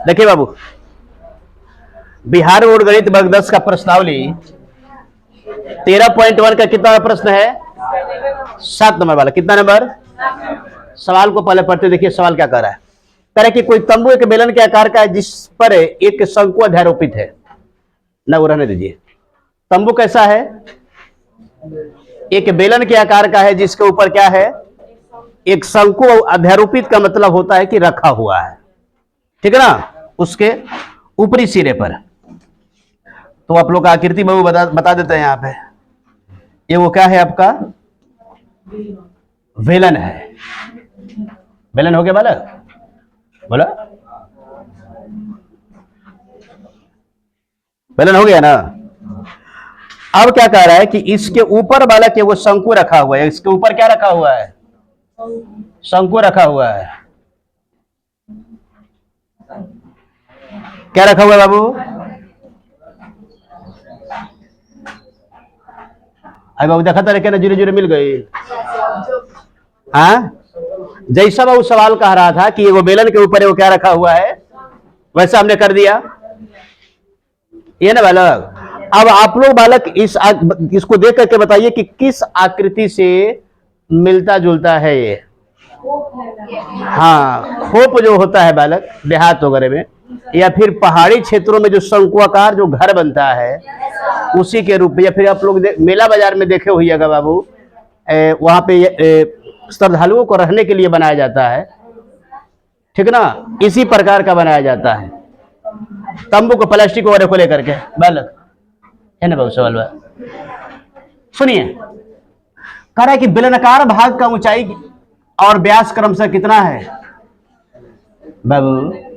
देखिए बाबू, बिहार बोर्ड गणित वर्ग 10 का प्रश्नावली 13.1 का कितना प्रश्न है? 7 नंबर वाला। कितना नंबर? सवाल को पहले पढ़ते देखिए सवाल क्या कर रहा है। कह रहा है कि कोई तंबू एक बेलन के आकार का है जिस पर एक शंकु अध्यारोपित है। ना वो रहने दीजिए। तंबू कैसा है? एक बेलन के आकार का है जिसके ऊपर क्या है? एक शंकु अध्यारोपित का मतलब होता है कि रखा हुआ है, ठीक है ना, उसके ऊपरी सिरे पर। तो आप लोग का आकृति में वो बता देते हैं यहाँ पे। ये वो क्या है आपका? बेलन है। बेलन हो गया बालक? बोला बेलन हो गया ना। अब क्या कह रहा है कि इसके ऊपर बालक के वो शंकु रखा हुआ है। इसके ऊपर क्या रखा हुआ है? शंकु रखा हुआ है। क्या रखा हुआ है बाबू? अरे बाबू देखा था लेकिन जीरो जीरो मिल गई। हाँ, जैसा बाबू सवाल कह रहा था कि वो बेलन के ऊपर वो क्या रखा हुआ है, वैसा हमने कर दिया। ये ना बालक। अब आप लोग बालक इसको देख करके बताइए कि किस आकृति से मिलता जुलता है ये। हाँ, खोप जो होता है बालक देहात वगैरह में या फिर पहाड़ी क्षेत्रों में जो शंकुआकार जो घर बनता है उसी के रूप में, या फिर आप लोग मेला बाजार में देखे होइएगा बाबू, वहां पे श्रद्धालुओं को रहने के लिए बनाया जाता है, ठीक ना, इसी प्रकार का बनाया जाता है तंबू को प्लास्टिक वगैरह को लेकर के बालक, है ना बाबू। सवाल सुनिए, कह रहा है कि बेलनाकार भाग का ऊंचाई और व्यास क्रमशः कितना है बाबू?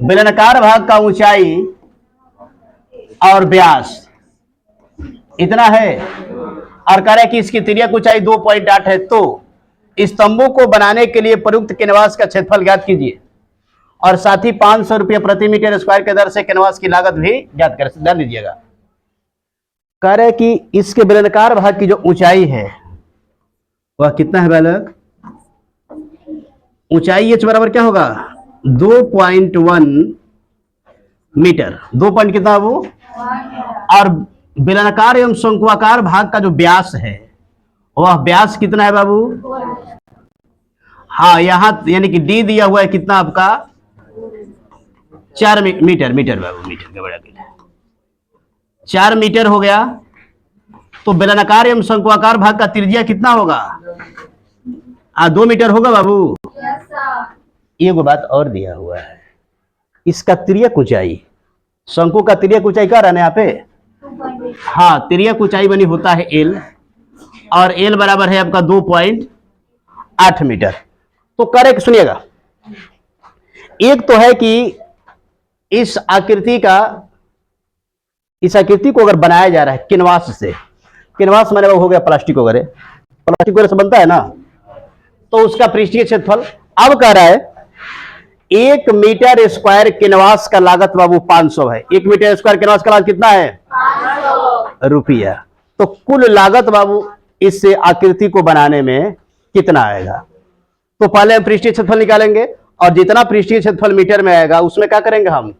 बेलनाकार भाग का ऊंचाई और व्यास इतना है और कह रहा है कि इसकी तिर्यक ऊंचाई 2.8 है। तो इस तंबू को बनाने के लिए प्रयुक्त कैनवास का क्षेत्रफल ज्ञात कीजिए और साथ ही 500 रुपये प्रति मीटर स्क्वायर के दर से कैनवास की लागत भी ज्ञात कर दीजिएगा। कह रहे कि इसके बेलनाकार भाग की जो ऊंचाई है वह कितना है बालक? ऊंचाई एच बराबर क्या होगा? 2.1 मीटर। 2 पॉइंट कितना वो? और बेलनाकार एवं शंकुआकार भाग का जो व्यास है वह व्यास कितना है बाबू? हाँ, यहां यानी कि डी दिया हुआ है कितना आपका? 4 मीटर। मीटर बाबू, मीटर का बड़ा मीटर 4 मीटर हो गया। तो बेलनाकार एवं शंकुआकार भाग का त्रिज्या कितना होगा? 2 मीटर होगा बाबू। ये वो बात और दिया हुआ है, इसका तिर्यक ऊंचाई, शंकु का तिर्यक ऊंचाई क्या रहना है यहाँ पे? हाँ, तिर्यक ऊंचाई बनी होता है एल और एल बराबर है आपका 2.8 मीटर। तो करेक्ट सुनिएगा, एक तो है कि इस आकृति को अगर बनाया जा रहा है कैनवास से, कैनवास माने हो गया प्लास्टिक वगैरह, प्लास्टिक वगैरह से बनता है ना, तो उसका पृष्ठीय क्षेत्रफल अब कह रहा है 1 मीटर स्क्वायर कैनवास का लागत बाबू 500 है। 1 मीटर स्क्वायर कैनवास का लागत कितना है? 500 रुपया। तो कुल लागत बाबू इस आकृति को बनाने में कितना आएगा? तो पहले हम पृष्ठीय क्षेत्रफल निकालेंगे और जितना पृष्ठीय क्षेत्रफल मीटर में आएगा उसमें क्या करेंगे हम?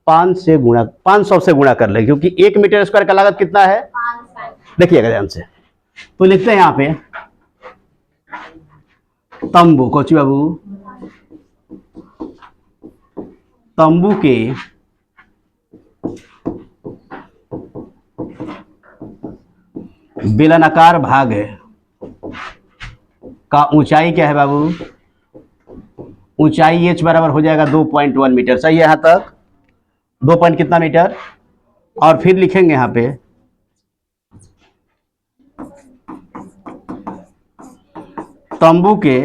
500 से गुणा कर लेंगे, क्योंकि 1 मीटर स्क्वायर का लागत कितना है? देखिएगा ध्यान से। तो लिखते हैं यहां पे तंबू, कोची बाबू, तंबू के बेलनाकार भाग का ऊंचाई क्या है बाबू? ऊंचाई एच बराबर हो जाएगा 2.1 मीटर। सही है यहां तक? 2 पॉइंट कितना मीटर? और फिर लिखेंगे यहां पे तंबू के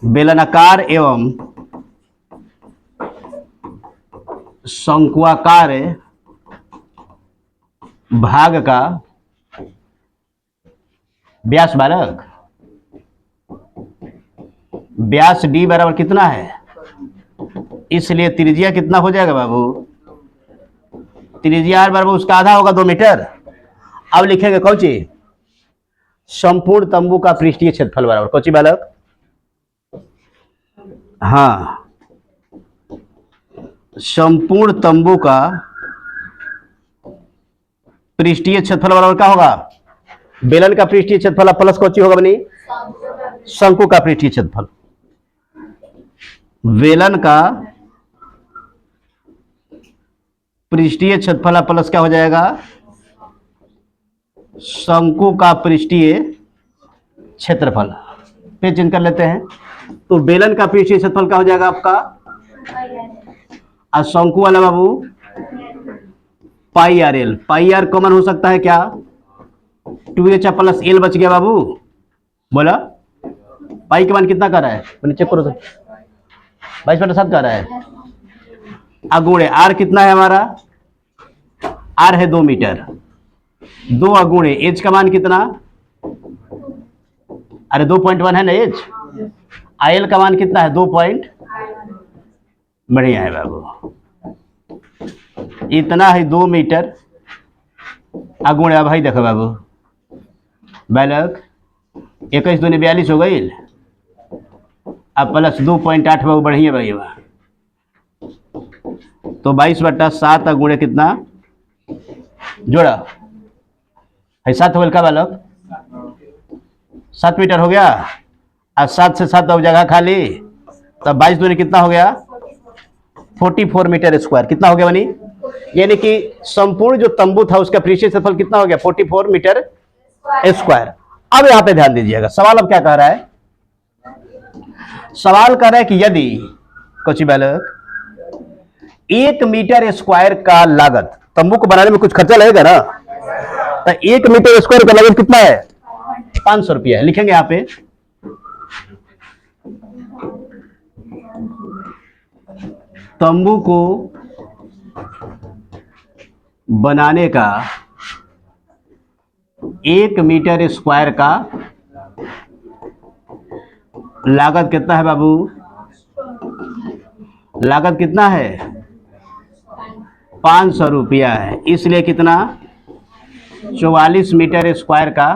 बेलनाकार एवं शंकुआकार भाग का व्यास बालक, व्यास डी बराबर कितना है? इसलिए त्रिज्या कितना हो जाएगा बाबू? त्रिज्या आर बराबर उसका आधा होगा 2 मीटर। अब लिखेंगे कौन ची? संपूर्ण तंबू का पृष्ठीय क्षेत्रफल बराबर कौन ची बालक? हाँ, संपूर्ण तंबू का पृष्ठीय क्षेत्रफल बराबर क्या होगा? बेलन का पृष्ठीय क्षेत्रफल प्लस कौन होगा बनी? शंकु का पृष्ठीय क्षेत्रफल। बेलन का पृष्ठीय क्षेत्रफल प्लस क्या हो जाएगा? शंकु का पृष्ठीय क्षेत्रफल। पे चिन्ह कर लेते हैं। तो बेलन का पृष्ठीय क्षेत्रफल क्या हो जाएगा आपका? और शंकु वाला बाबू pi R L. Pi R common हो सकता है क्या? 2h प्लस एल बच गया बाबू। बोला पाई के मान कितना कर रहा है? मैंने चेक करो तो 22/7 कर रहा है। अगुणे आर कितना है हमारा? आर है 2 मीटर। 2 अगुणे एच का मान कितना? अरे 2.1 है ना एच। आयल का मान कितना है? 2 पॉइंट। बढ़िया है बाबू। इतना है 2 मीटर अगुणे। अब भाई देखो बाबू, बालक 21 दूनी 42 हो गई। अब प्लस 2.8 बाबू। बढ़िया भाई। तो 22/7 अगुणे कितना जोड़ा है? 7 हो का बालक? 7 मीटर हो गया। और 7 से 7 अब जगह खाली। तब 22 दूनी कितना हो गया? 44 मीटर स्क्वायर। कितना हो गया बनी? यानी कि संपूर्ण जो तंबू था उसका पृष्ठीय क्षेत्रफल कितना हो गया? 44 मीटर स्क्वायर। अब यहां पे ध्यान दीजिएगा, सवाल अब क्या कह रहा है? सवाल कह रहा है कि यदि कोची बालक 1 मीटर स्क्वायर का लागत, तंबू को बनाने में कुछ खर्चा लगेगा ना, तो 1 मीटर स्क्वायर का लागत कितना है? 500 रुपया। लिखेंगे यहां पे तंबू को बनाने का 1 मीटर स्क्वायर का लागत कितना है बाबू? लागत कितना है? 500 रुपया है। इसलिए कितना? 44 मीटर स्क्वायर का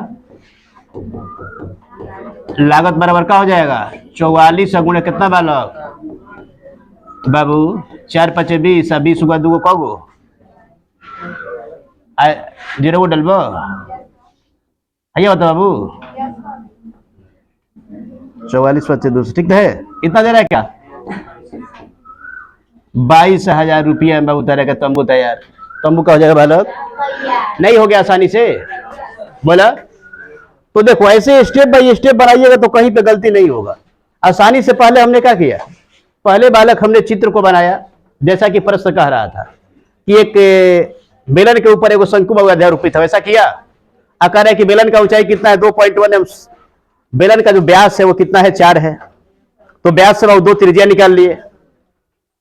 लागत बराबर का हो जाएगा? 44 अगुणे कितना बालक बाबू? 4×5 = 20। 20 हुआ 2 कगो 0 को डलबो आइए बता बाबू। 44 + 2 ठीक है। इतना दे रहा है क्या? 22,000 रुपया में उतारे का तंबू तैयार। तंबू का हो जाएगा बालक? नहीं हो गया आसानी से? बोला तो देखो, ऐसे स्टेप बाय स्टेप बनाइएगा तो कहीं पे गलती नहीं होगा। आसानी से पहले हमने क्या किया? पहले बालक हमने चित्र को बनाया, जैसा कि प्रश्न कह रहा था कि एक बेलन के ऊपर एक शंकु आरोपित था, वैसा किया। आकार है कि बेलन का ऊंचाई कितना है? 2.1 एम। बेलन का जो व्यास है वो कितना है? 4 है। तो व्यास से 2 त्रिज्या निकाल लिए।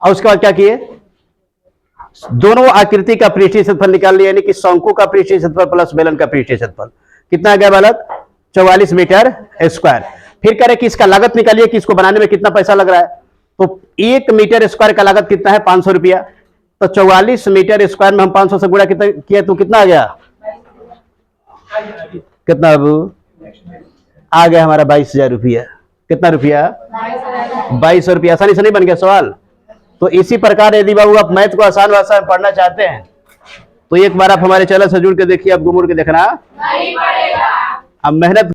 और उसके बाद क्या किए? दोनों आकृति का पृष्ठीय क्षेत्रफल निकाल लिया, यानी कि शंकु का पृष्ठीय क्षेत्रफल प्लस बेलन का पृष्ठीय क्षेत्रफल कितना आ गया बालक? 44 मीटर स्क्वायर। फिर करें कि इसका लागत निकालिए कि इसको बनाने में कितना पैसा लग रहा है। तो 1 मीटर स्क्वायर का लागत कितना है? 500 रुपया। तो 44 मीटर स्क्वायर में हम 500 से गुणा कितना किया तो कितना आ गया? कितना बाबू? आ गया हमारा 22,000 रुपया। कितना रुपया? 2200 रुपया। आसानी से नहीं बन गया सवाल? तो इसी प्रकार यदि बाबू आप मैथ को आसान भाषा में पढ़ना चाहते हैं तो एक बार आप हमारे चैनल से जुड़ के देखिए। आप गुमुड़ के देखना नहीं पड़ेगा। अब मेहनत